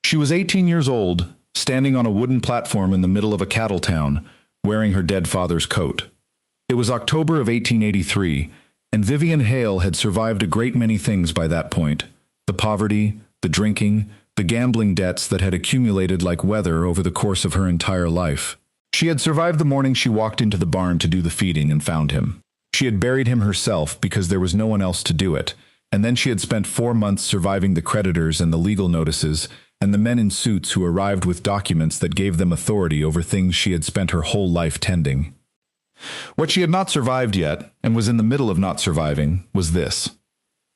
She was 18 years old, standing on a wooden platform in the middle of a cattle town, wearing her dead father's coat. It was October of 1883, and Vivian Hale had survived a great many things by that point. The poverty, the drinking, the gambling debts that had accumulated like weather over the course of her entire life. She had survived the morning she walked into the barn to do the feeding and found him. She had buried him herself because there was no one else to do it, and then she had spent 4 months surviving the creditors and the legal notices and the men in suits who arrived with documents that gave them authority over things she had spent her whole life tending. What she had not survived yet, and was in the middle of not surviving, was this.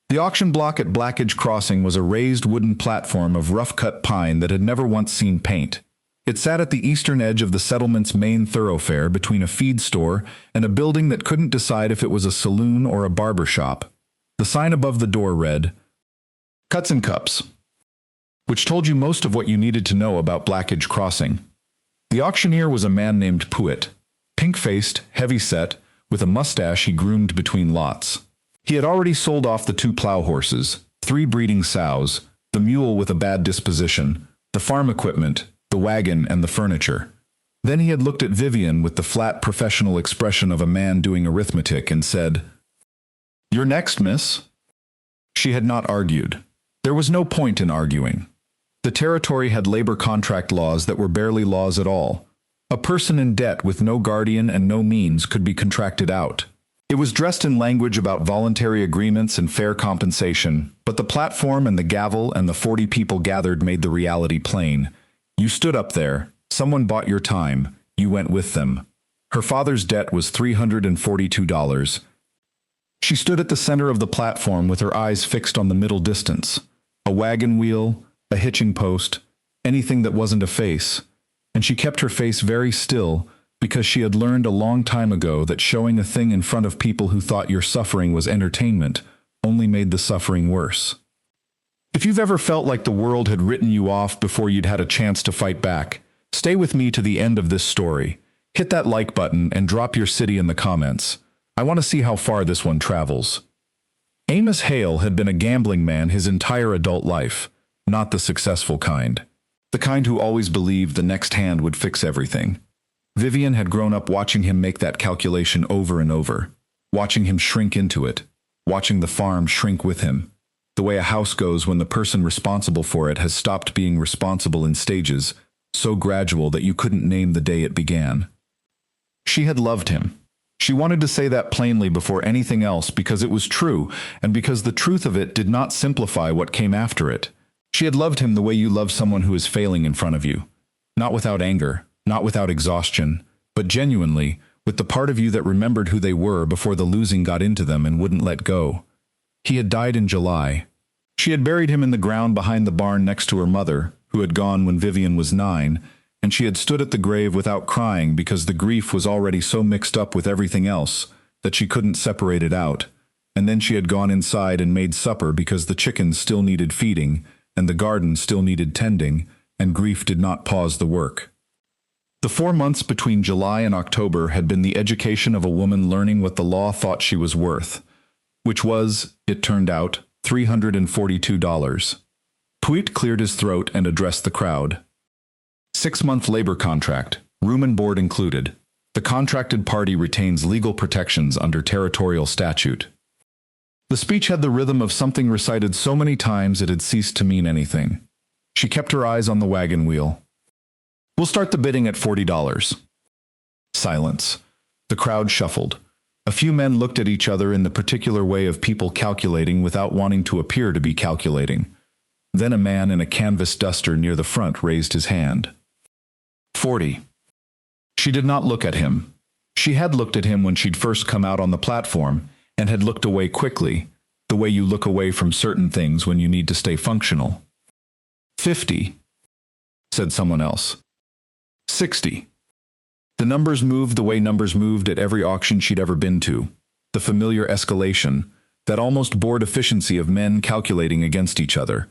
The auction block at Blackidge Crossing was a raised wooden platform of rough-cut pine that had never once seen paint. It sat at the eastern edge of the settlement's main thoroughfare between a feed store and a building that couldn't decide if it was a saloon or a barber shop. The sign above the door read, "Cuts and Cups," which told you most of what you needed to know about Blackidge Crossing. The auctioneer was a man named Puett, pink-faced, heavy-set, with a mustache he groomed between lots. He had already sold off the 2 plow horses, 3 breeding sows, the mule with a bad disposition, the farm equipment, the wagon, and the furniture. Then he had looked at Vivian with the flat professional expression of a man doing arithmetic and said, "You're next, miss." She had not argued. There was no point in arguing. The territory had labor contract laws that were barely laws at all. A person in debt with no guardian and no means could be contracted out. It was dressed in language about voluntary agreements and fair compensation, but the platform and the gavel and the 40 people gathered made the reality plain. You stood up there, someone bought your time, you went with them. Her father's debt was $342. She stood at the center of the platform with her eyes fixed on the middle distance. A wagon wheel, a hitching post, anything that wasn't a face. And she kept her face very still, because she had learned a long time ago that showing a thing in front of people who thought your suffering was entertainment only made the suffering worse. If you've ever felt like the world had written you off before you'd had a chance to fight back, stay with me to the end of this story. Hit that like button and drop your city in the comments. I want to see how far this one travels. Amos Hale had been a gambling man his entire adult life, not the successful kind. The kind who always believed the next hand would fix everything. Vivian had grown up watching him make that calculation over and over, watching him shrink into it, watching the farm shrink with him, the way a house goes when the person responsible for it has stopped being responsible in stages, so gradual that you couldn't name the day it began. She had loved him. She wanted to say that plainly before anything else because it was true, and because the truth of it did not simplify what came after it. She had loved him the way you love someone who is failing in front of you, not without anger, not without exhaustion, but genuinely, with the part of you that remembered who they were before the losing got into them and wouldn't let go. He had died in July. She had buried him in the ground behind the barn next to her mother, who had gone when Vivian was 9, and she had stood at the grave without crying because the grief was already so mixed up with everything else that she couldn't separate it out. And then she had gone inside and made supper because the chickens still needed feeding, and the garden still needed tending, and grief did not pause the work. The 4 months between July and October had been the education of a woman learning what the law thought she was worth, which was, it turned out, $342. Puett cleared his throat and addressed the crowd. 6-month labor contract, room and board included. The contracted party retains legal protections under territorial statute. The speech had the rhythm of something recited so many times it had ceased to mean anything. She kept her eyes on the wagon wheel. "We'll start the bidding at $40. Silence. The crowd shuffled. A few men looked at each other in the particular way of people calculating without wanting to appear to be calculating. Then a man in a canvas duster near the front raised his hand. 40. She did not look at him. She had looked at him when she'd first come out on the platform, and had looked away quickly, the way you look away from certain things when you need to stay functional. 50, said someone else. 60. The numbers moved the way numbers moved at every auction she'd ever been to. The familiar escalation, that almost bored efficiency of men calculating against each other.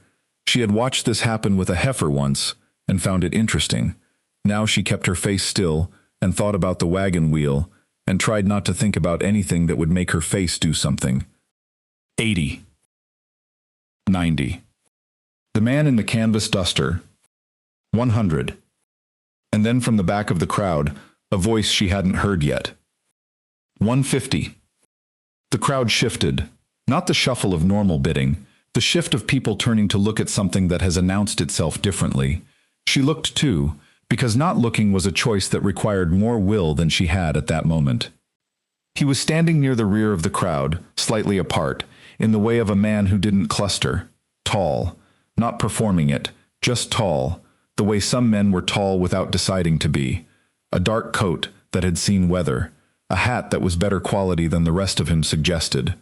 She had watched this happen with a heifer once, and found it interesting. Now she kept her face still, and thought about the wagon wheel, and tried not to think about anything that would make her face do something. 80. 90. The man in the canvas duster, 100. And then from the back of the crowd, a voice she hadn't heard yet. 150. The crowd shifted, not the shuffle of normal bidding, the shift of people turning to look at something that has announced itself differently. She looked too, because not looking was a choice that required more will than she had at that moment. He was standing near the rear of the crowd, slightly apart, in the way of a man who didn't cluster. Tall, not performing it, just tall, the way some men were tall without deciding to be. A dark coat that had seen weather, a hat that was better quality than the rest of him suggested.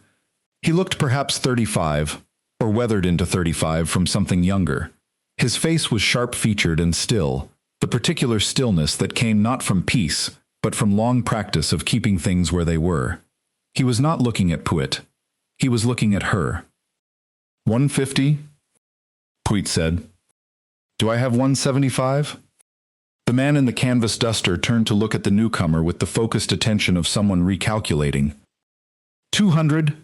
He looked perhaps 35, or weathered into 35 from something younger. His face was sharp-featured and still, the particular stillness that came not from peace, but from long practice of keeping things where they were. He was not looking at Puit. He was looking at her. 150? Puit said. Do I have 175? The man in the canvas duster turned to look at the newcomer with the focused attention of someone recalculating. 200?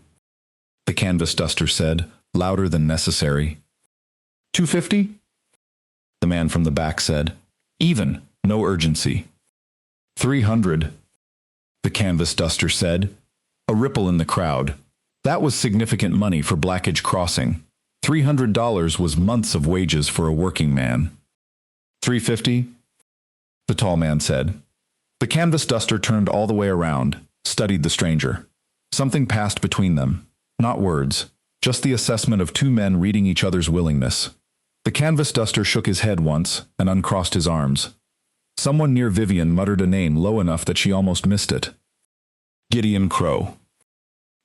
The canvas duster said, louder than necessary. 250? The man from the back said. Even, no urgency. 300? The canvas duster said. A ripple in the crowd. That was significant money for Blackage Crossing. $300 was months of wages for a working man. 350? The tall man said. The canvas duster turned all the way around, studied the stranger. Something passed between them. Not words, just the assessment of two men reading each other's willingness. The canvas duster shook his head once and uncrossed his arms. Someone near Vivian muttered a name low enough that she almost missed it. Gideon Crow.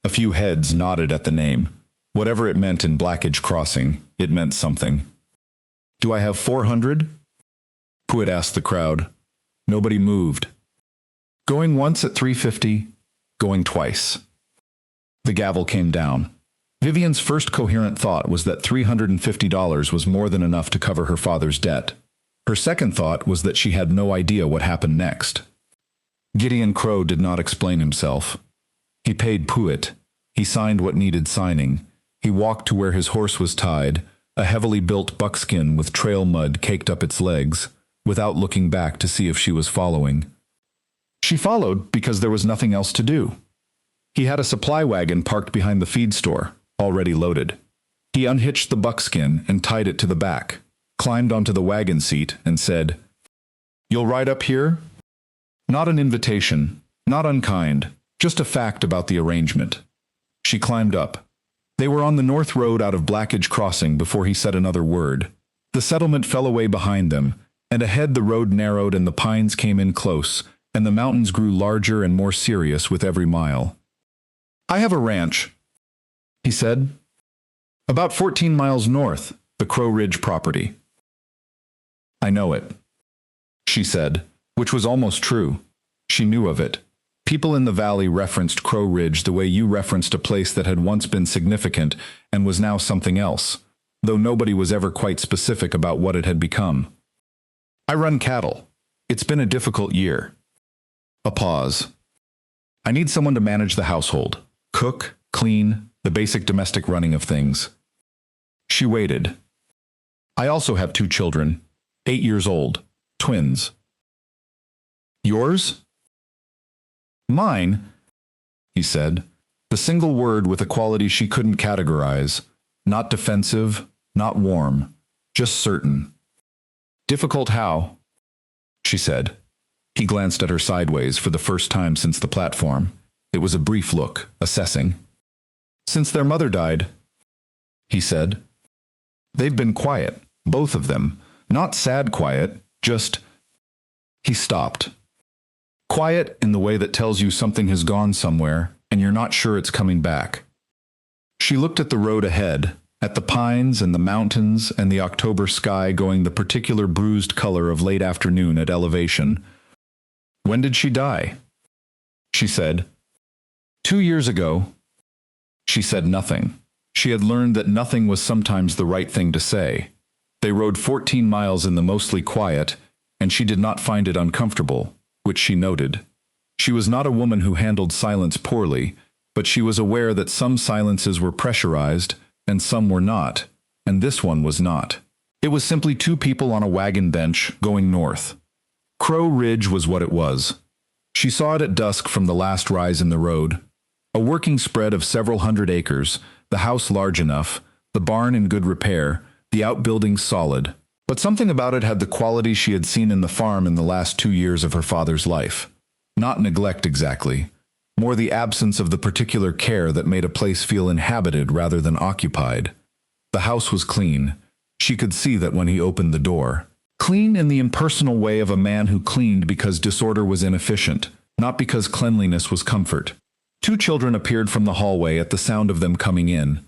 A few heads nodded at the name. Whatever it meant in Blackage Crossing, it meant something. Do I have 400? Puit asked the crowd. Nobody moved. Going once at 350, going twice. The gavel came down. Vivian's first coherent thought was that $350 was more than enough to cover her father's debt. Her second thought was that she had no idea what happened next. Gideon Crow did not explain himself. He paid Puit. He signed what needed signing. He walked to where his horse was tied, a heavily built buckskin with trail mud caked up its legs, without looking back to see if she was following. She followed because there was nothing else to do. He had a supply wagon parked behind the feed store, already loaded. He unhitched the buckskin and tied it to the back, climbed onto the wagon seat and said, "You'll ride up here?" Not an invitation, not unkind, just a fact about the arrangement. She climbed up. They were on the north road out of Blackage Crossing before he said another word. The settlement fell away behind them, and ahead the road narrowed and the pines came in close, and the mountains grew larger and more serious with every mile. "I have a ranch," he said. "About 14 miles north, the Crow Ridge property." "I know it," she said, which was almost true. She knew of it. People in the valley referenced Crow Ridge the way you referenced a place that had once been significant and was now something else, though nobody was ever quite specific about what it had become. "I run cattle. It's been a difficult year." A pause. "I need someone to manage the household. Cook, clean, the basic domestic running of things." She waited. "I also have 2 children, 8 years old, twins." "Yours?" "Mine," he said, the single word with a quality she couldn't categorize, not defensive, not warm, just certain. "Difficult how?" she said. He glanced at her sideways for the first time since the platform. It was a brief look, assessing. "Since their mother died," he said. "They've been quiet, both of them. Not sad quiet, just—" He stopped. Quiet in the way that tells you something has gone somewhere and you're not sure it's coming back. She looked at the road ahead, at the pines and the mountains and the October sky going the particular bruised color of late afternoon at elevation. "When did she die?" she said. 2 years ago." She said nothing. She had learned that nothing was sometimes the right thing to say. They rode 14 miles in the mostly quiet, and she did not find it uncomfortable, which she noted. She was not a woman who handled silence poorly, but she was aware that some silences were pressurized and some were not, and this one was not. It was simply two people on a wagon bench going north. Crow Ridge was what it was. She saw it at dusk from the last rise in the road. A working spread of several hundred acres, the house large enough, the barn in good repair, the outbuildings solid. But something about it had the quality she had seen in the farm in the last 2 years of her father's life. Not neglect exactly, more the absence of the particular care that made a place feel inhabited rather than occupied. The house was clean. She could see that when he opened the door. Clean in the impersonal way of a man who cleaned because disorder was inefficient, not because cleanliness was comfort. 2 children appeared from the hallway at the sound of them coming in.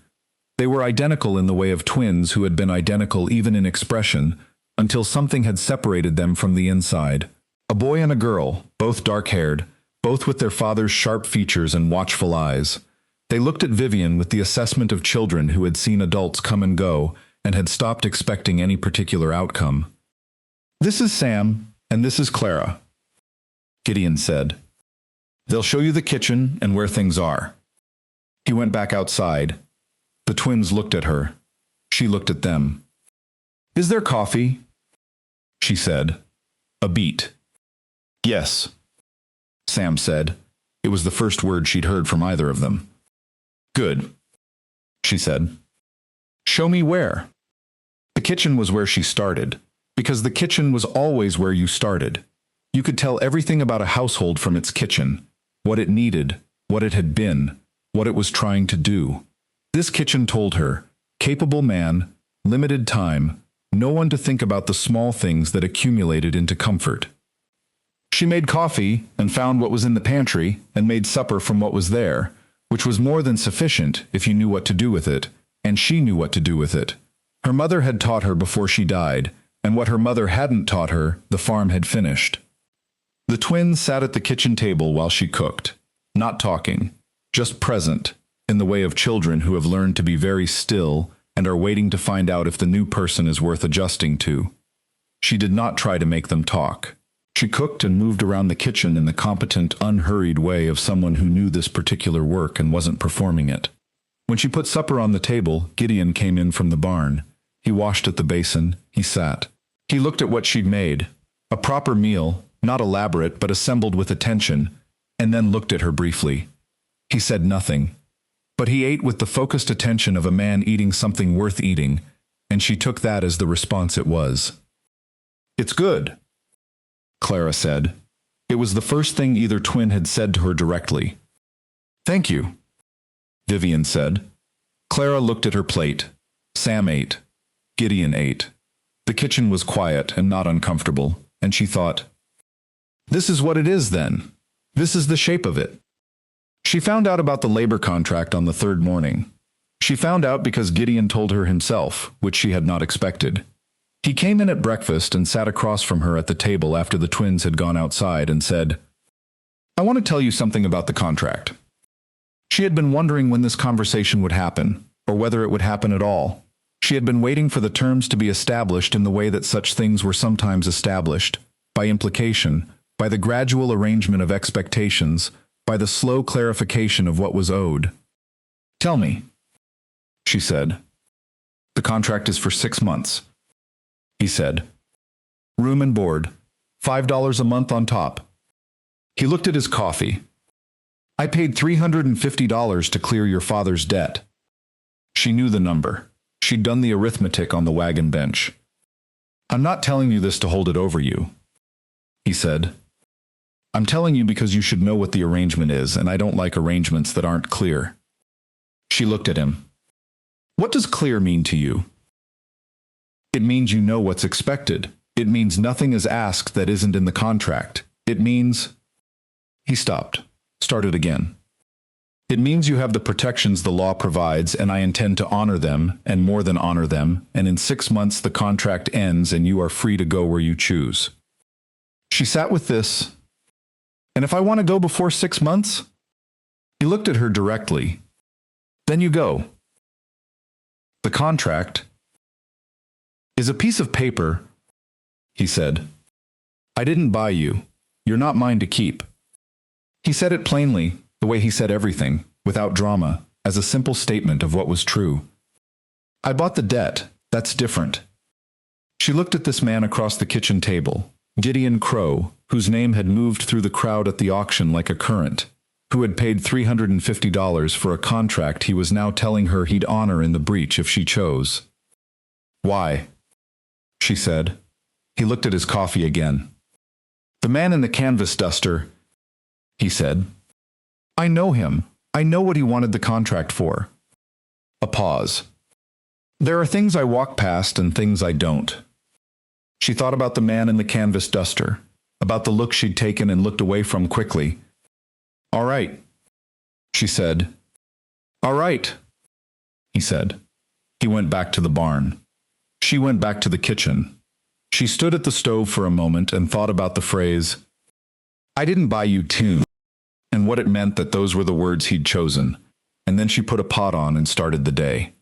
They were identical in the way of twins who had been identical even in expression, until something had separated them from the inside. A boy and a girl, both dark-haired, both with their father's sharp features and watchful eyes. They looked at Vivian with the assessment of children who had seen adults come and go and had stopped expecting any particular outcome. "This is Sam, and this is Clara," Gideon said. "They'll show you the kitchen and where things are." He went back outside. The twins looked at her. She looked at them. "Is there coffee?" she said. A beat. "Yes," Sam said. It was the first word she'd heard from either of them. "Good," she said. "Show me where." The kitchen was where she started, because the kitchen was always where you started. You could tell everything about a household from its kitchen, what it needed, what it had been, what it was trying to do. This kitchen told her, capable man, limited time, no one to think about the small things that accumulated into comfort. She made coffee and found what was in the pantry and made supper from what was there, which was more than sufficient if you knew what to do with it, and she knew what to do with it. Her mother had taught her before she died, and what her mother hadn't taught her, the farm had finished. The twins sat at the kitchen table while she cooked, not talking, just present, in the way of children who have learned to be very still and are waiting to find out if the new person is worth adjusting to. She did not try to make them talk. She cooked and moved around the kitchen in the competent, unhurried way of someone who knew this particular work and wasn't performing it. When she put supper on the table, Gideon came in from the barn. He washed at the basin. He sat. He looked at what she'd made. A proper meal, not elaborate but assembled with attention, and then looked at her briefly. He said nothing. But he ate with the focused attention of a man eating something worth eating, and she took that as the response it was. "It's good," Clara said. It was the first thing either twin had said to her directly. "Thank you," Vivian said. Clara looked at her plate. Sam ate. Gideon ate. The kitchen was quiet and not uncomfortable, and she thought, "This is what it is then. This is the shape of it." She found out about the labor contract on the 3rd morning. She found out because Gideon told her himself, which she had not expected. He came in at breakfast and sat across from her at the table after the twins had gone outside and said, "I want to tell you something about the contract." She had been wondering when this conversation would happen, or whether it would happen at all. She had been waiting for the terms to be established in the way that such things were sometimes established, by implication, by the gradual arrangement of expectations, by the slow clarification of what was owed. "Tell me," she said. "The contract is for 6 months," he said. "Room and board, $5 a month on top." He looked at his coffee. "I paid $350 to clear your father's debt." She knew the number. She'd done the arithmetic on the wagon bench. "I'm not telling you this to hold it over you," he said. "I'm telling you because you should know what the arrangement is, and I don't like arrangements that aren't clear." She looked at him. "What does clear mean to you?" "It means you know what's expected. It means nothing is asked that isn't in the contract. It means—" He stopped, started again. "It means you have the protections the law provides, and I intend to honor them, and more than honor them, and in 6 months the contract ends and you are free to go where you choose." She sat with this. "And if I want to go before 6 months?" He looked at her directly. "Then you go." "The contract is a piece of paper," he said. "I didn't buy you. You're not mine to keep." He said it plainly, the way he said everything, without drama, as a simple statement of what was true. "I bought the debt. That's different." She looked at this man across the kitchen table, Gideon Crow, whose name had moved through the crowd at the auction like a current, who had paid $350 for a contract he was now telling her he'd honor in the breach if she chose. "Why?" she said. He looked at his coffee again. "The man in the canvas duster," he said. "I know him. I know what he wanted the contract for." A pause. "There are things I walk past and things I don't." She thought about the man in the canvas duster, about the look she'd taken and looked away from quickly. "All right," she said. "All right," he said. He went back to the barn. She went back to the kitchen. She stood at the stove for a moment and thought about the phrase, "I didn't buy you tune," and what it meant that those were the words he'd chosen. And then she put a pot on and started the day.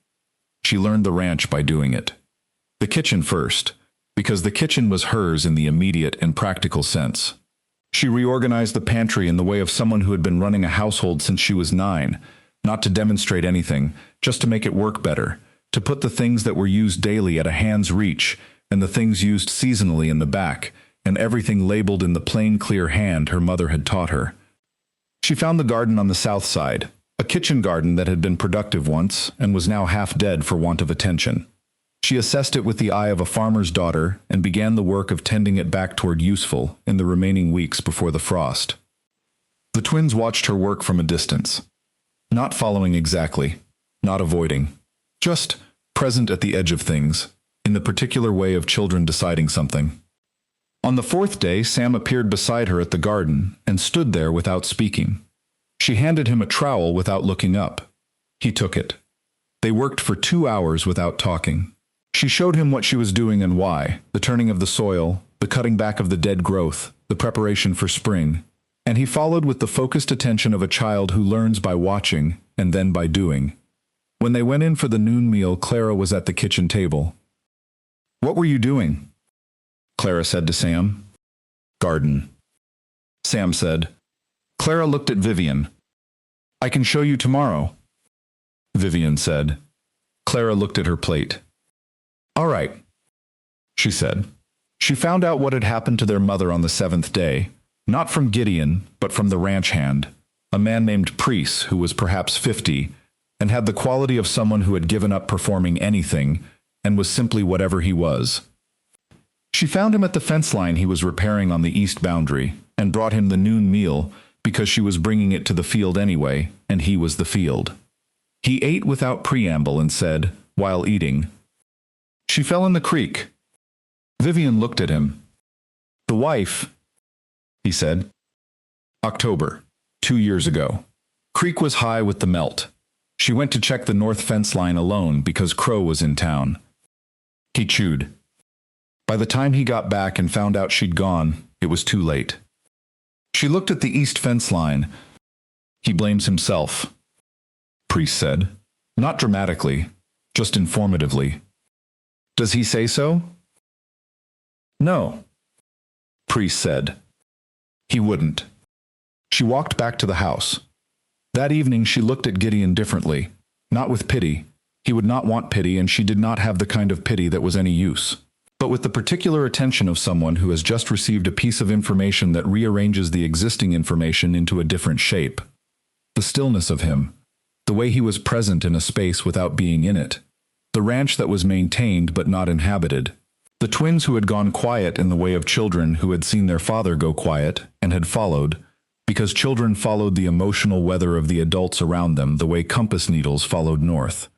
She learned the ranch by doing it. The kitchen first, because the kitchen was hers in the immediate and practical sense. She reorganized the pantry in the way of someone who had been running a household since she was 9, not to demonstrate anything, just to make it work better, to put the things that were used daily at a hand's reach, and the things used seasonally in the back, and everything labeled in the plain, clear hand her mother had taught her. She found the garden on the south side, a kitchen garden that had been productive once and was now half dead for want of attention. She assessed it with the eye of a farmer's daughter and began the work of tending it back toward useful in the remaining weeks before the frost. The twins watched her work from a distance, not following exactly, not avoiding, just present at the edge of things, in the particular way of children deciding something. On the 4th day, Sam appeared beside her at the garden and stood there without speaking. She handed him a trowel without looking up. He took it. They worked for 2 hours without talking. She showed him what she was doing and why, the turning of the soil, the cutting back of the dead growth, the preparation for spring, and he followed with the focused attention of a child who learns by watching and then by doing. When they went in for the noon meal, Clara was at the kitchen table. "What were you doing?" Clara said to Sam. "Garden," Sam said. Clara looked at Vivian. "I can show you tomorrow," Vivian said. Clara looked at her plate. "All right," she said. She found out what had happened to their mother on the 7th day, not from Gideon, but from the ranch hand, a man named Priest who was perhaps 50, and had the quality of someone who had given up performing anything, and was simply whatever he was. She found him at the fence line he was repairing on the east boundary, and brought him the noon meal, because she was bringing it to the field anyway, and he was the field. He ate without preamble and said, while eating, "She fell in the creek." Vivian looked at him. "The wife," he said. "October, 2 years ago. Creek was high with the melt. She went to check the north fence line alone because Crow was in town." He chewed. By the time he got back and found out she'd gone, it was too late. She looked at the east fence line. "He blames himself," Priest said. Not dramatically, just informatively. "Does he say so?" "No," Priest said. "He wouldn't." She walked back to the house. That evening she looked at Gideon differently, not with pity. He would not want pity, and she did not have the kind of pity that was any use, but with the particular attention of someone who has just received a piece of information that rearranges the existing information into a different shape. The stillness of him, the way he was present in a space without being in it, the ranch that was maintained but not inhabited, the twins who had gone quiet in the way of children who had seen their father go quiet and had followed, because children followed the emotional weather of the adults around them the way compass needles followed north.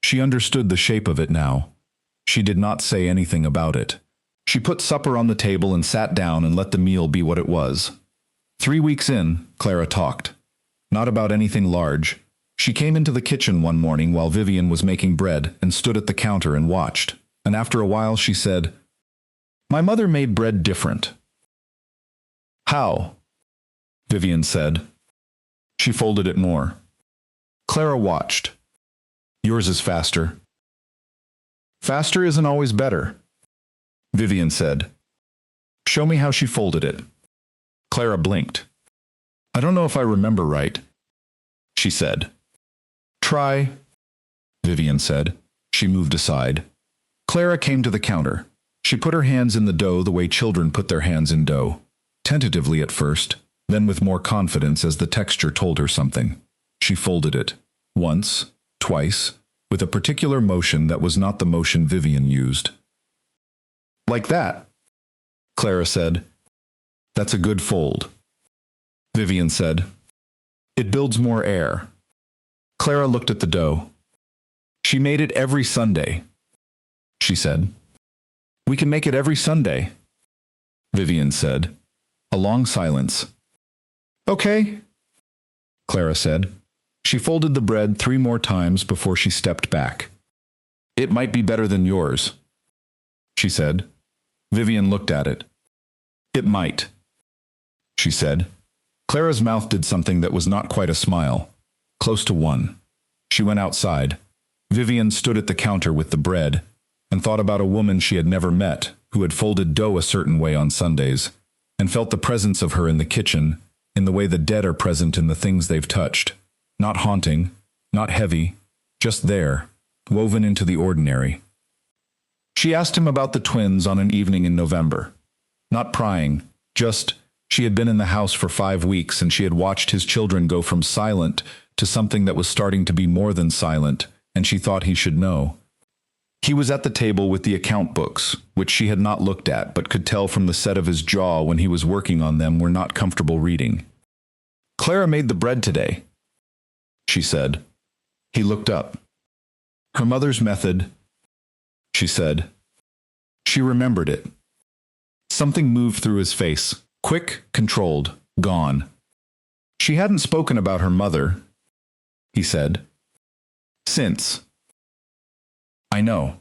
She understood the shape of it now. She did not say anything about it. She put supper on the table and sat down and let the meal be what it was. 3 weeks in, Clara talked. Not about anything large. She came into the kitchen one morning while Vivian was making bread and stood at the counter and watched, and after a while she said, "My mother made bread different." "How?" Vivian said. She folded it more. Clara watched. "Yours is faster." "Faster isn't always better," Vivian said. "Show me how she folded it." Clara blinked. "I don't know if I remember right," she said. "Try," Vivian said. She moved aside. Clara came to the counter. She put her hands in the dough the way children put their hands in dough, tentatively at first, then with more confidence as the texture told her something. She folded it, once, twice, with a particular motion that was not the motion Vivian used. "Like that," Clara said. "That's a good fold." Vivian said, "It builds more air." Clara looked at the dough. "She made it every Sunday," she said. "We can make it every Sunday," Vivian said. A long silence. "Okay," Clara said. She folded the bread 3 more times before she stepped back. "It might be better than yours," she said. Vivian looked at it. "It might," she said. Clara's mouth did something that was not quite a smile. Close to one. She went outside. Vivian stood at the counter with the bread and thought about a woman she had never met who had folded dough a certain way on Sundays and felt the presence of her in the kitchen in the way the dead are present in the things they've touched. Not haunting, not heavy, just there, woven into the ordinary. She asked him about the twins on an evening in November. Not prying, just she had been in the house for 5 weeks and she had watched his children go from silent to something that was starting to be more than silent, and she thought he should know. He was at the table with the account books, which she had not looked at but could tell from the set of his jaw when he was working on them were not comfortable reading. "Clara made the bread today," she said. He looked up. "Her mother's method," she said. She remembered it. Something moved through his face, quick, controlled, gone. "She hadn't spoken about her mother," he said. "Since." "I know."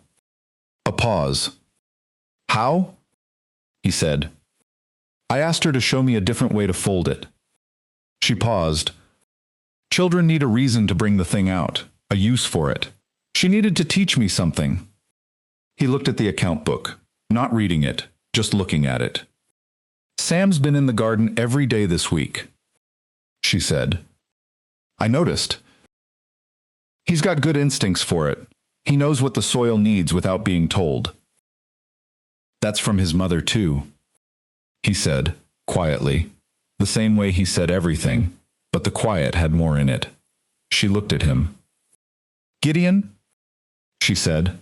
A pause. "How?" he said. "I asked her to show me a different way to fold it." She paused. "Children need a reason to bring the thing out, a use for it. She needed to teach me something." He looked at the account book, not reading it, just looking at it. "Sam's been in the garden every day this week," she said. "I noticed. He's got good instincts for it. He knows what the soil needs without being told." "That's from his mother, too," he said, quietly, the same way he said everything, but the quiet had more in it. She looked at him. "Gideon?" she said.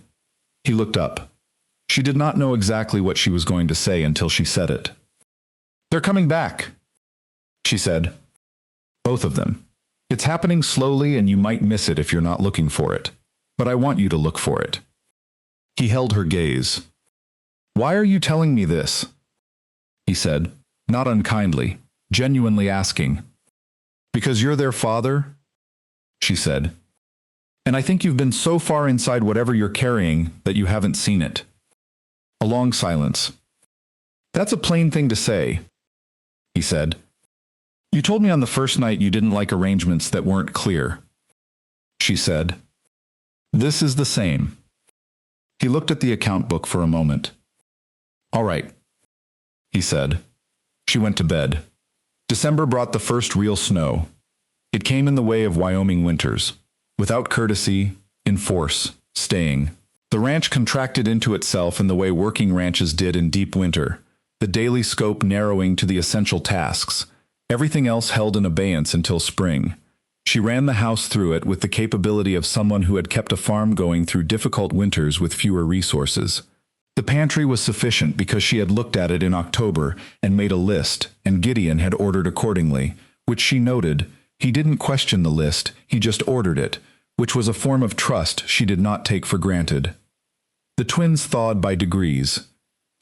He looked up. She did not know exactly what she was going to say until she said it. "They're coming back," she said. "Both of them. It's happening slowly and you might miss it if you're not looking for it. But I want you to look for it." He held her gaze. "Why are you telling me this?" he said, not unkindly, genuinely asking. "Because you're their father?" she said. "And I think you've been so far inside whatever you're carrying that you haven't seen it." A long silence. "That's a plain thing to say," he said. "You told me on the first night you didn't like arrangements that weren't clear," she said. "This is the same." He looked at the account book for a moment. "All right," he said. She went to bed. December brought the first real snow. It came in the way of Wyoming winters, without courtesy, in force, staying. The ranch contracted into itself in the way working ranches did in deep winter, the daily scope narrowing to the essential tasks. Everything else held in abeyance until spring. She ran the house through it with the capability of someone who had kept a farm going through difficult winters with fewer resources. The pantry was sufficient because she had looked at it in October and made a list, and Gideon had ordered accordingly, which she noted. He didn't question the list, he just ordered it, which was a form of trust she did not take for granted. The twins thawed by degrees.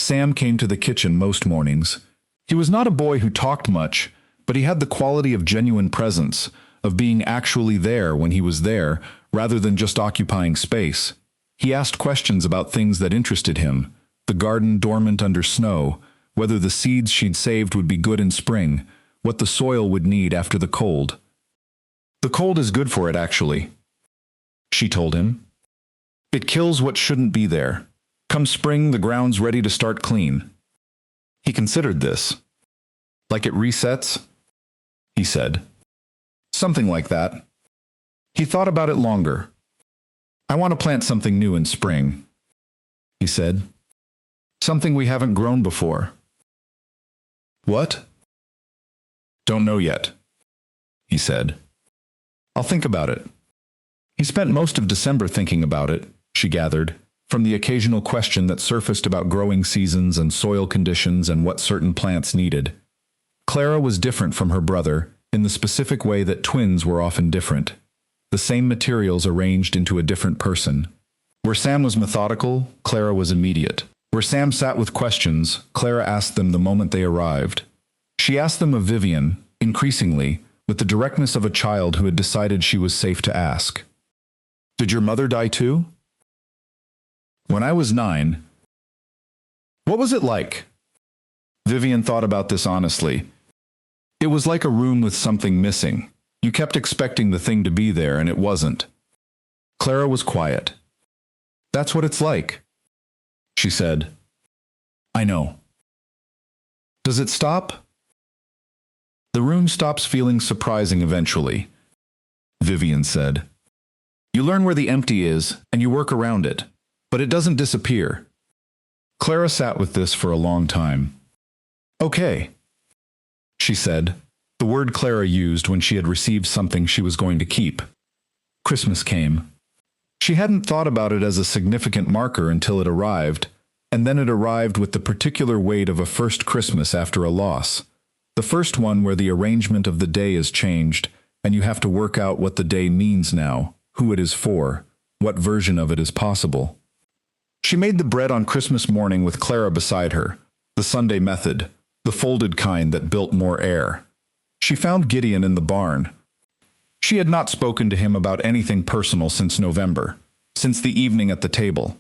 Sam came to the kitchen most mornings. He was not a boy who talked much, but he had the quality of genuine presence, of being actually there when he was there, rather than just occupying space. He asked questions about things that interested him, the garden dormant under snow, whether the seeds she'd saved would be good in spring, what the soil would need after the cold. "The cold is good for it, actually," she told him. "It kills what shouldn't be there. Come spring, the ground's ready to start clean." He considered this. "Like it resets?" he said. "Something like that." He thought about it longer. "I want to plant something new in spring," he said. Something we haven't grown before. What? Don't know yet, he said. I'll think about it. He spent most of December thinking about it, she gathered, from the occasional question that surfaced about growing seasons and soil conditions and what certain plants needed. Clara was different from her brother in the specific way that twins were often different. The same materials arranged into a different person. Where Sam was methodical, Clara was immediate. Where Sam sat with questions, Clara asked them the moment they arrived. She asked them of Vivian, increasingly, with the directness of a child who had decided she was safe to ask. Did your mother die too? When I was 9. What was it like? Vivian thought about this honestly. It was like a room with something missing. You kept expecting the thing to be there, and it wasn't. Clara was quiet. That's what it's like, she said. I know. Does it stop? The room stops feeling surprising eventually, Vivian said. You learn where the empty is, and you work around it, but it doesn't disappear. Clara sat with this for a long time. Okay, she said, the word Clara used when she had received something she was going to keep. Christmas came. She hadn't thought about it as a significant marker until it arrived, and then it arrived with the particular weight of a first Christmas after a loss. The first one where the arrangement of the day is changed, and you have to work out what the day means now, who it is for, what version of it is possible. She made the bread on Christmas morning with Clara beside her, the Sunday method, the folded kind that built more air. She found Gideon in the barn. She had not spoken to him about anything personal since November, since the evening at the table.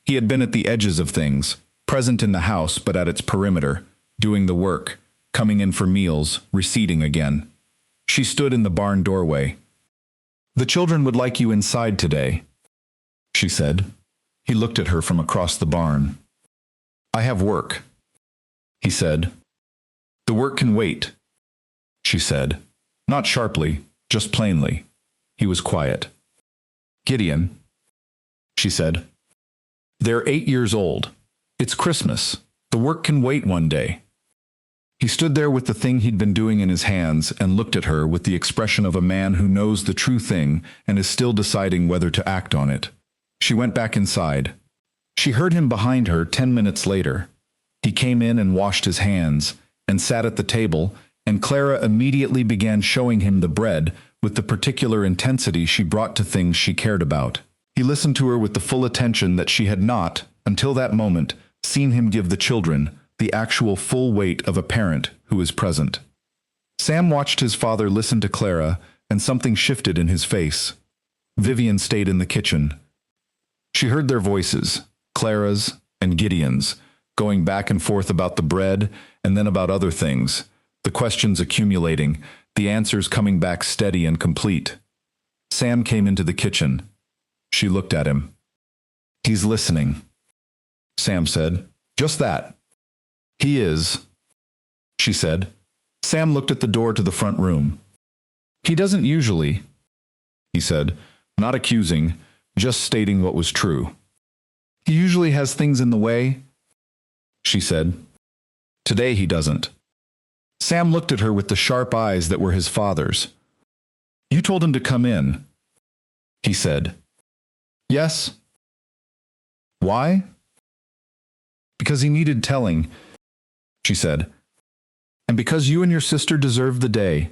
He had been at the edges of things, present in the house but at its perimeter, doing the work, coming in for meals, receding again. She stood in the barn doorway. The children would like you inside today, she said. He looked at her from across the barn. I have work, he said. The work can wait, she said, not sharply, just plainly. He was quiet. Gideon, she said. They're 8 years old. It's Christmas. The work can wait one day. He stood there with the thing he'd been doing in his hands and looked at her with the expression of a man who knows the true thing and is still deciding whether to act on it. She went back inside. She heard him behind her 10 minutes later. He came in and washed his hands and sat at the table, and Clara immediately began showing him the bread with the particular intensity she brought to things she cared about. He listened to her with the full attention that she had not, until that moment, seen him give the children, the actual full weight of a parent who is present. Sam watched his father listen to Clara, and something shifted in his face. Vivian stayed in the kitchen. She heard their voices, Clara's and Gideon's, going back and forth about the bread and then about other things, the questions accumulating, the answers coming back steady and complete. Sam came into the kitchen. She looked at him. He's listening, Sam said. Just that. He is, she said. Sam looked at the door to the front room. He doesn't usually, he said, not accusing, just stating what was true. He usually has things in the way, she said. Today he doesn't. Sam looked at her with the sharp eyes that were his father's. You told him to come in, he said. Yes. Why? Because he needed telling, she said. And because you and your sister deserve the day.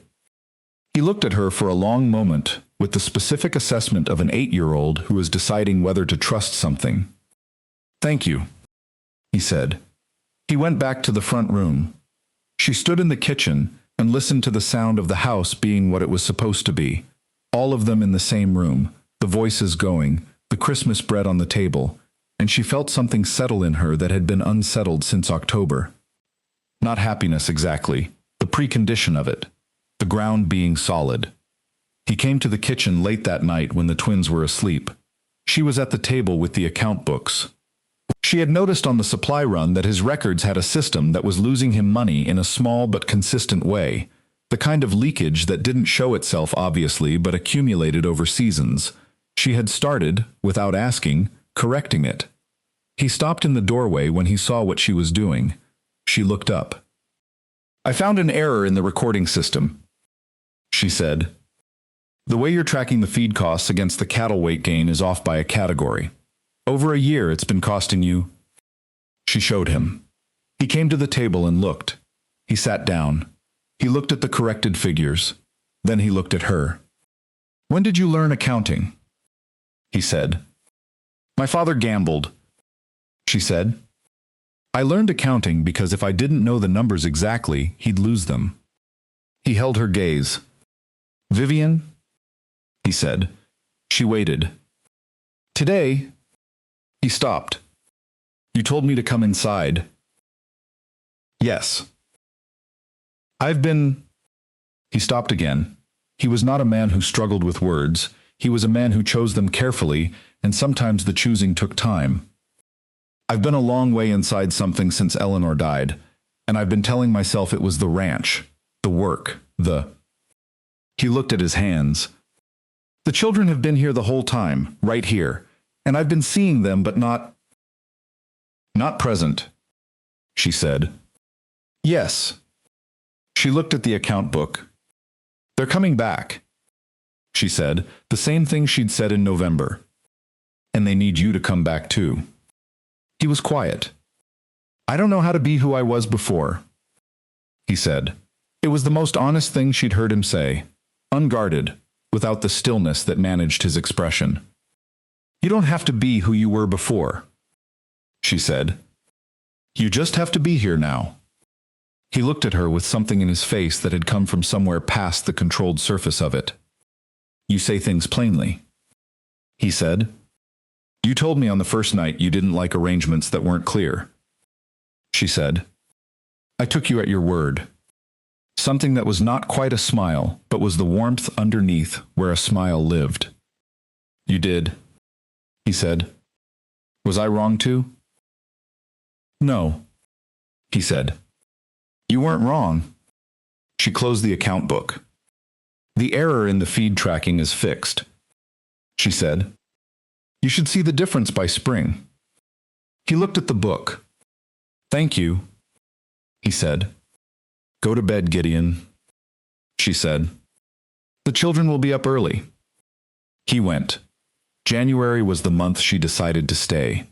He looked at her for a long moment with the specific assessment of an 8-year-old who is deciding whether to trust something. Thank you, he said. He went back to the front room. She stood in the kitchen and listened to the sound of the house being what it was supposed to be. All of them in the same room, the voices going, the Christmas bread on the table, and she felt something settle in her that had been unsettled since October. Not happiness exactly, the precondition of it, the ground being solid. He came to the kitchen late that night when the twins were asleep. She was at the table with the account books. She had noticed on the supply run that his records had a system that was losing him money in a small but consistent way, the kind of leakage that didn't show itself obviously but accumulated over seasons. She had started, without asking, correcting it. He stopped in the doorway when he saw what she was doing. She looked up. "I found an error in the recording system," she said. "The way you're tracking the feed costs against the cattle weight gain is off by a category. Over a year it's been costing you." She showed him. He came to the table and looked. He sat down. He looked at the corrected figures. Then he looked at her. "When did you learn accounting?" he said. "My father gambled," she said. "I learned accounting because if I didn't know the numbers exactly, he'd lose them." He held her gaze. "Vivian," he said. She waited. "Today," he stopped. "You told me to come inside." "Yes." "I've been—" He stopped again. He was not a man who struggled with words. He was a man who chose them carefully, and sometimes the choosing took time. "I've been a long way inside something since Eleanor died, and I've been telling myself it was the ranch, the work, the—" He looked at his hands. "The children have been here the whole time, right here, and I've been seeing them but not present," she said. "Yes." She looked at the account book. "They're coming back," she said, the same thing she'd said in November. "And they need you to come back too." He was quiet. "I don't know how to be who I was before," he said. It was the most honest thing she'd heard him say, unguarded, without the stillness that managed his expression. "You don't have to be who you were before," she said. "You just have to be here now." He looked at her with something in his face that had come from somewhere past the controlled surface of it. "You say things plainly," he said. "You told me on the first night you didn't like arrangements that weren't clear," she said. "I took you at your word." Something that was not quite a smile, but was the warmth underneath where a smile lived. "You did," he said. "Was I wrong too?" "No," he said. "You weren't wrong." She closed the account book. "The error in the feed tracking is fixed," she said. "You should see the difference by spring." He looked at the book. "Thank you," he said. "Go to bed, Gideon," she said. "The children will be up early." He went. January was the month she decided to stay.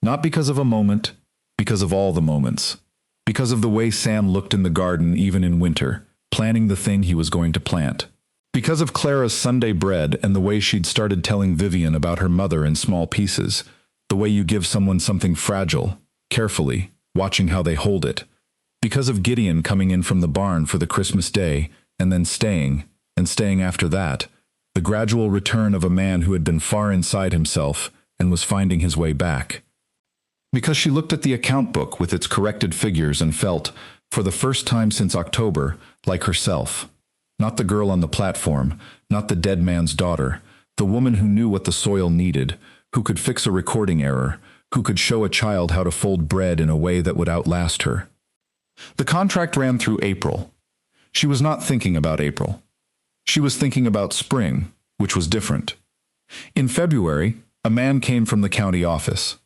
Not because of a moment, because of all the moments. Because of the way Sam looked in the garden even in winter, planning the thing he was going to plant. Because of Clara's Sunday bread and the way she'd started telling Vivian about her mother in small pieces, the way you give someone something fragile, carefully, watching how they hold it. Because of Gideon coming in from the barn for the Christmas day, and then staying, and staying after that, the gradual return of a man who had been far inside himself and was finding his way back. Because she looked at the account book with its corrected figures and felt, for the first time since October, like herself. Not the girl on the platform, not the dead man's daughter, the woman who knew what the soil needed, who could fix a recording error, who could show a child how to fold bread in a way that would outlast her. The contract ran through April. She was not thinking about April. She was thinking about spring, which was different. In February, a man came from the county office.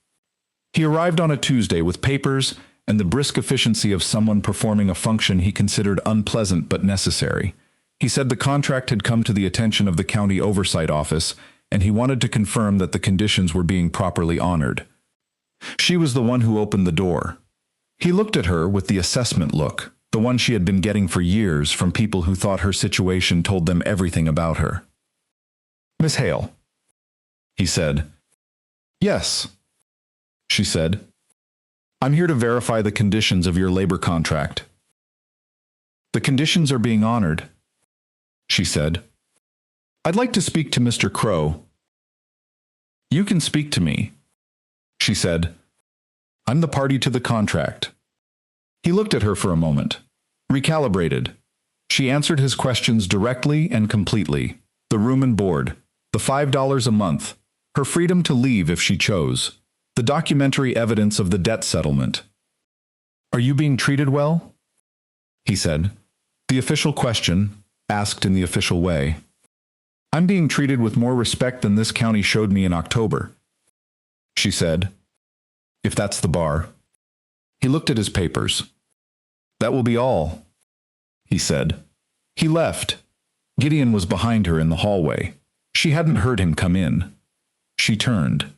He arrived on a Tuesday with papers and the brisk efficiency of someone performing a function he considered unpleasant but necessary. He said the contract had come to the attention of the county oversight office, and he wanted to confirm that the conditions were being properly honored. She was the one who opened the door. He looked at her with the assessment look, the one she had been getting for years from people who thought her situation told them everything about her. "Miss Hale," he said. "Yes," she said. "I'm here to verify the conditions of your labor contract." "The conditions are being honored," she said. "I'd like to speak to Mr. Crow." "You can speak to me," she said. "I'm the party to the contract." He looked at her for a moment. Recalibrated. She answered his questions directly and completely. The room and board, the $5 a month, her freedom to leave if she chose, the documentary evidence of the debt settlement. "Are you being treated well?" he said. The official question, asked in the official way. "I'm being treated with more respect than this county showed me in October," she said. if that's the bar. He looked at his papers. That will be all, he said. He left. Gideon was behind her in the hallway. She hadn't heard him come in. She turned.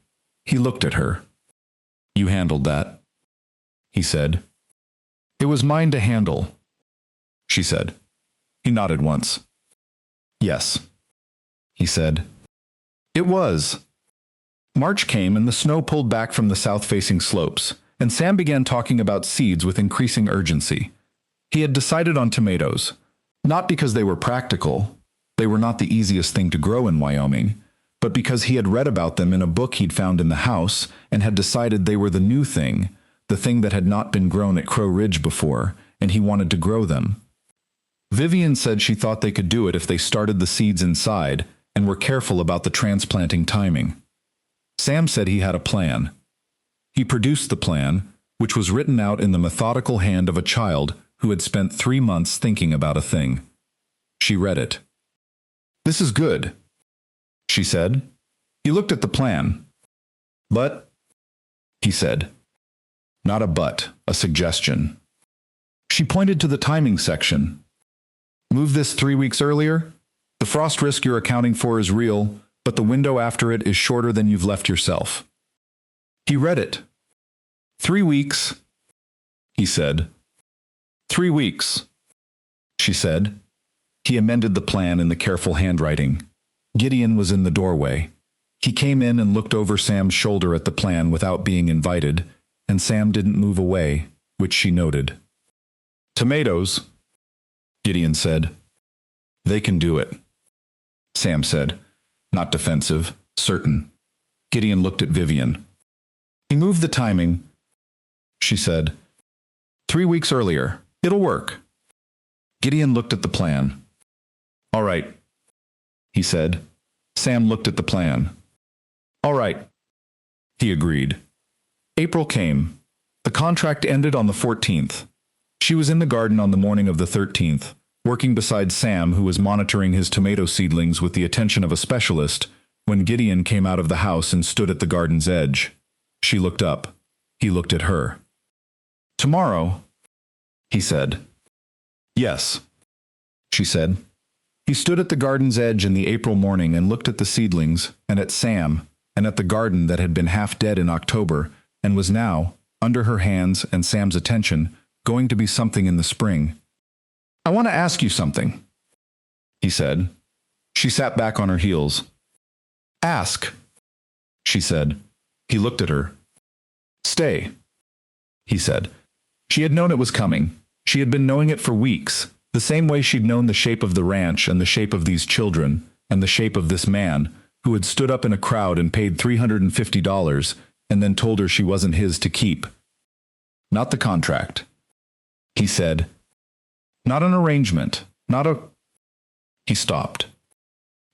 He looked at her. You handled that, he said. It was mine to handle, she said. He nodded once. Yes, he said. It was. March came and the snow pulled back from the south-facing slopes, and Sam began talking about seeds with increasing urgency. He had decided on tomatoes, not because they were practical, they were not the easiest thing to grow in Wyoming, but because he had read about them in a book he'd found in the house and had decided they were the new thing, the thing that had not been grown at Crow Ridge before, and he wanted to grow them. Vivian said she thought they could do it if they started the seeds inside and were careful about the transplanting timing. Sam said he had a plan. He produced the plan, which was written out in the methodical hand of a child who had spent 3 months thinking about a thing. She read it. This is good, she said. He looked at the plan. But, he said. Not a but, a suggestion. She pointed to the timing section. Move this 3 weeks earlier? The frost risk you're accounting for is real, but the window after it is shorter than you've left yourself. He read it. 3 weeks, he said. 3 weeks, she said. He amended the plan in the careful handwriting. Gideon was in the doorway. He came in and looked over Sam's shoulder at the plan without being invited, and Sam didn't move away, which she noted. Tomatoes, Gideon said. They can do it, Sam said, not defensive, certain. Gideon looked at Vivian. He moved the timing, she said. 3 weeks earlier. It'll work. Gideon looked at the plan. All right, he said. Sam looked at the plan. All right, he agreed. April came. The contract ended on the 14th. She was in the garden on the morning of the 13th, working beside Sam, who was monitoring his tomato seedlings with the attention of a specialist, when Gideon came out of the house and stood at the garden's edge. She looked up. He looked at her. Tomorrow, he said. Yes, she said. He stood at the garden's edge in the April morning and looked at the seedlings, and at Sam, and at the garden that had been half dead in October, and was now, under her hands and Sam's attention, going to be something in the spring. I want to ask you something, he said. She sat back on her heels. Ask, she said. He looked at her. Stay, he said. She had known it was coming. She had been knowing it for weeks, the same way she'd known the shape of the ranch and the shape of these children and the shape of this man who had stood up in a crowd and paid $350 and then told her she wasn't his to keep. Not the contract, he said. Not an arrangement, not a... He stopped.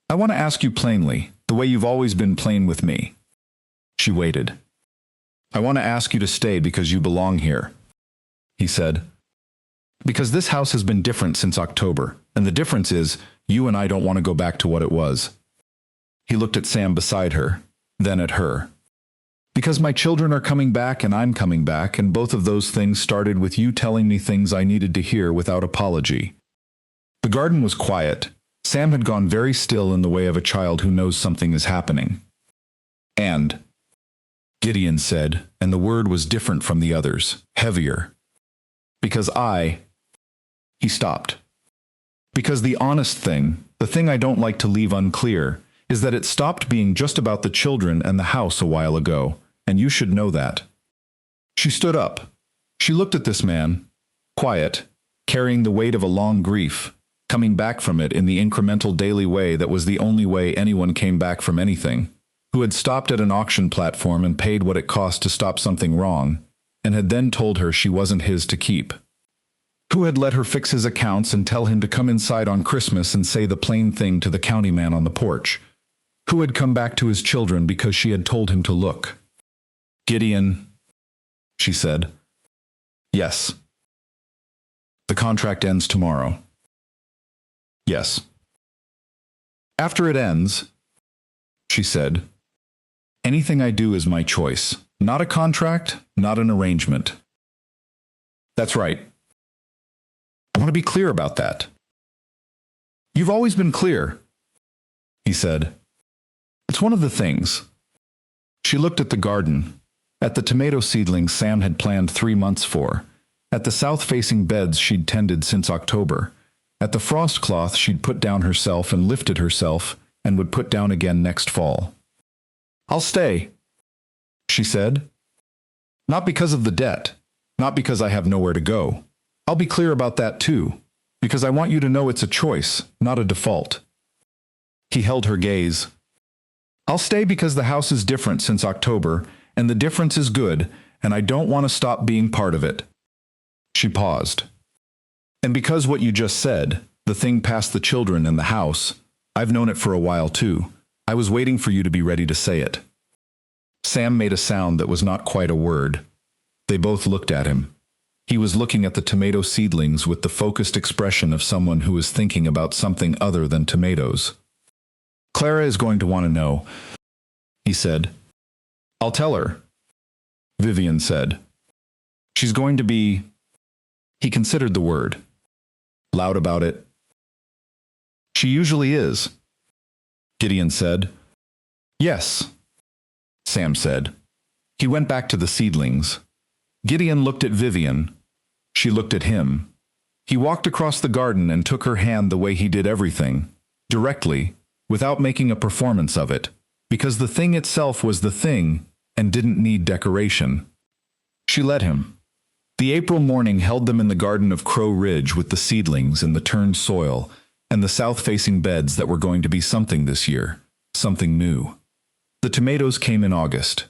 I want to ask you plainly, the way you've always been plain with me. She waited. I want to ask you to stay because you belong here, he said. Because this house has been different since October, and the difference is you and I don't want to go back to what it was. He looked at Sam beside her, then at her. Because my children are coming back and I'm coming back, and both of those things started with you telling me things I needed to hear without apology. The garden was quiet. Sam had gone very still in the way of a child who knows something is happening. And, Gideon said, and the word was different from the others, heavier. Because He stopped. Because the honest thing, the thing I don't like to leave unclear, is that it stopped being just about the children and the house a while ago, and you should know that. She stood up. She looked at this man, quiet, carrying the weight of a long grief, coming back from it in the incremental daily way that was the only way anyone came back from anything, who had stopped at an auction platform and paid what it cost to stop something wrong, and had then told her she wasn't his to keep. Who had let her fix his accounts and tell him to come inside on Christmas and say the plain thing to the county man on the porch. Who had come back to his children because she had told him to look. Gideon, she said. Yes. The contract ends tomorrow. Yes. After it ends, she said, anything I do is my choice. Not a contract, not an arrangement. That's right. I want to be clear about that. You've always been clear, he said. It's one of the things. She looked at the garden, at the tomato seedlings Sam had planned 3 months for, at the south-facing beds she'd tended since October, at the frost cloth she'd put down herself and lifted herself and would put down again next fall. I'll stay, she said. Not because of the debt, not because I have nowhere to go. I'll be clear about that too, because I want you to know it's a choice, not a default. He held her gaze. I'll stay because the house is different since October, and the difference is good, and I don't want to stop being part of it. She paused. And because what you just said, the thing past the children and the house, I've known it for a while too. I was waiting for you to be ready to say it. Sam made a sound that was not quite a word. They both looked at him. He was looking at the tomato seedlings with the focused expression of someone who is thinking about something other than tomatoes. Clara is going to want to know, he said. I'll tell her, Vivian said. She's going to be, he considered the word, loud about it. She usually is, Gideon said. Yes, Sam said. He went back to the seedlings. Gideon looked at Vivian. She looked at him. He walked across the garden and took her hand the way he did everything, directly, without making a performance of it, because the thing itself was the thing and didn't need decoration. She let him. The April morning held them in the garden of Crow Ridge with the seedlings and the turned soil and the south-facing beds that were going to be something this year, something new. The tomatoes came in August.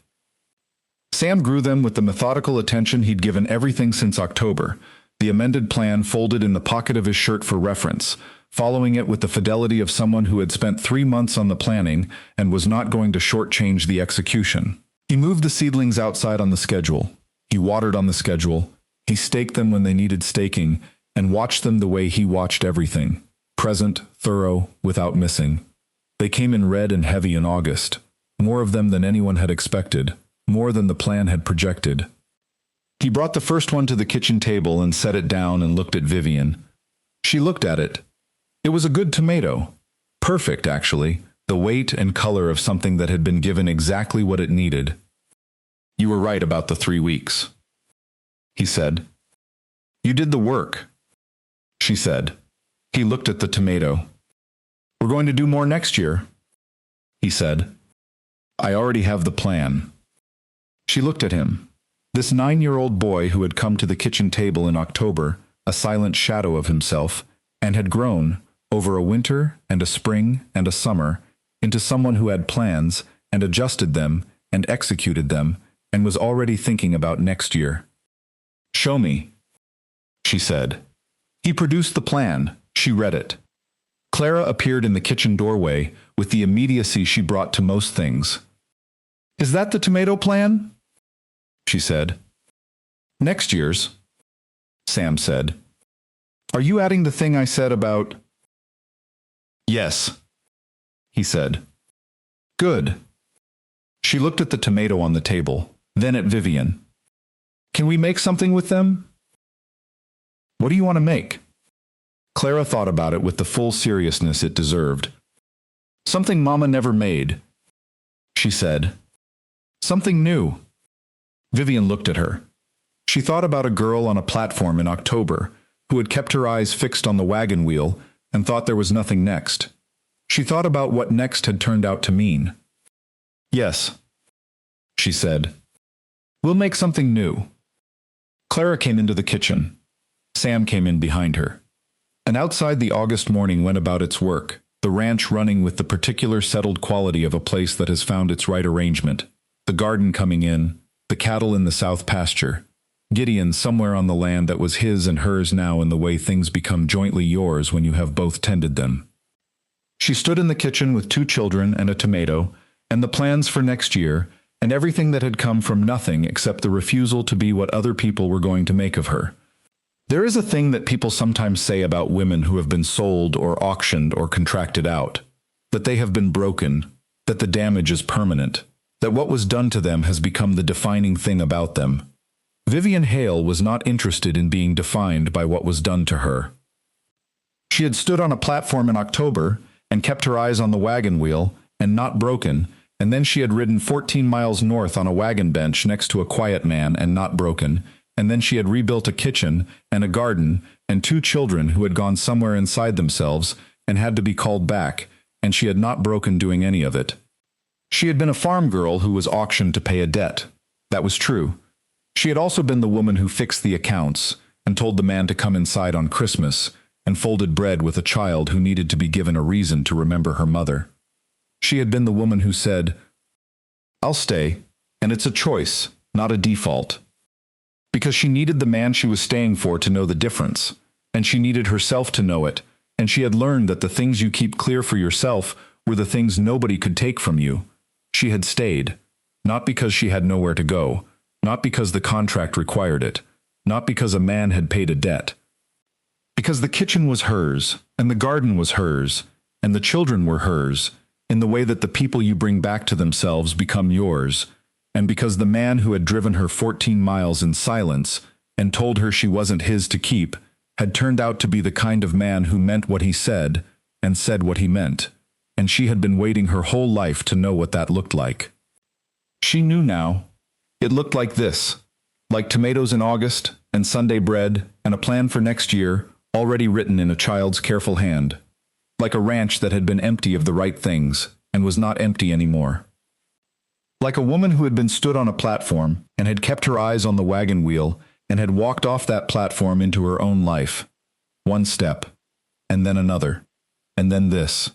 Sam grew them with the methodical attention he'd given everything since October, the amended plan folded in the pocket of his shirt for reference, following it with the fidelity of someone who had spent 3 months on the planning and was not going to shortchange the execution. He moved the seedlings outside on the schedule. He watered on the schedule. He staked them when they needed staking and watched them the way he watched everything, present, thorough, without missing. They came in red and heavy in August, more of them than anyone had expected, more than the plan had projected. He brought the first one to the kitchen table and set it down and looked at Vivian. She looked at it. It was a good tomato. Perfect, actually, the weight and color of something that had been given exactly what it needed. You were right about the 3 weeks, he said. You did the work, she said. He looked at the tomato. We're going to do more next year, he said. I already have the plan. She looked at him. This 9-year-old boy who had come to the kitchen table in October, a silent shadow of himself, and had grown, over a winter and a spring and a summer, into someone who had plans and adjusted them and executed them and was already thinking about next year. Show me, she said. He produced the plan. She read it. Clara appeared in the kitchen doorway with the immediacy she brought to most things. Is that the tomato plan? She said. Next year's, Sam said. Are you adding the thing I said about? Yes, he said. Good. She looked at the tomato on the table, then at Vivian. Can we make something with them? What do you want to make? Clara thought about it with the full seriousness it deserved. Something Mama never made, she said. Something new. Vivian looked at her. She thought about a girl on a platform in October who had kept her eyes fixed on the wagon wheel and thought there was nothing next. She thought about what next had turned out to mean. Yes, she said. We'll make something new. Clara came into the kitchen. Sam came in behind her. And outside the August morning went about its work, the ranch running with the particular settled quality of a place that has found its right arrangement, the garden coming in, the cattle in the south pasture, Gideon somewhere on the land that was his and hers now in the way things become jointly yours when you have both tended them. She stood in the kitchen with 2 children and a tomato, and the plans for next year, and everything that had come from nothing except the refusal to be what other people were going to make of her. There is a thing that people sometimes say about women who have been sold or auctioned or contracted out, that they have been broken, that the damage is permanent, that what was done to them has become the defining thing about them. Vivian Hale was not interested in being defined by what was done to her. She had stood on a platform in October and kept her eyes on the wagon wheel and not broken, and then she had ridden 14 miles north on a wagon bench next to a quiet man and not broken, and then she had rebuilt a kitchen and a garden and 2 children who had gone somewhere inside themselves and had to be called back, and she had not broken doing any of it. She had been a farm girl who was auctioned to pay a debt. That was true. She had also been the woman who fixed the accounts and told the man to come inside on Christmas and folded bread with a child who needed to be given a reason to remember her mother. She had been the woman who said, "I'll stay, and it's a choice, not a default." Because she needed the man she was staying for to know the difference, and she needed herself to know it, and she had learned that the things you keep clear for yourself were the things nobody could take from you. She had stayed, not because she had nowhere to go, not because the contract required it, not because a man had paid a debt. Because the kitchen was hers, and the garden was hers, and the children were hers, in the way that the people you bring back to themselves become yours, and because the man who had driven her 14 miles in silence and told her she wasn't his to keep had turned out to be the kind of man who meant what he said and said what he meant, and she had been waiting her whole life to know what that looked like. She knew now. It looked like this, like tomatoes in August and Sunday bread and a plan for next year already written in a child's careful hand, like a ranch that had been empty of the right things and was not empty anymore. Like a woman who had been stood on a platform and had kept her eyes on the wagon wheel and had walked off that platform into her own life. One step, and then another, and then this.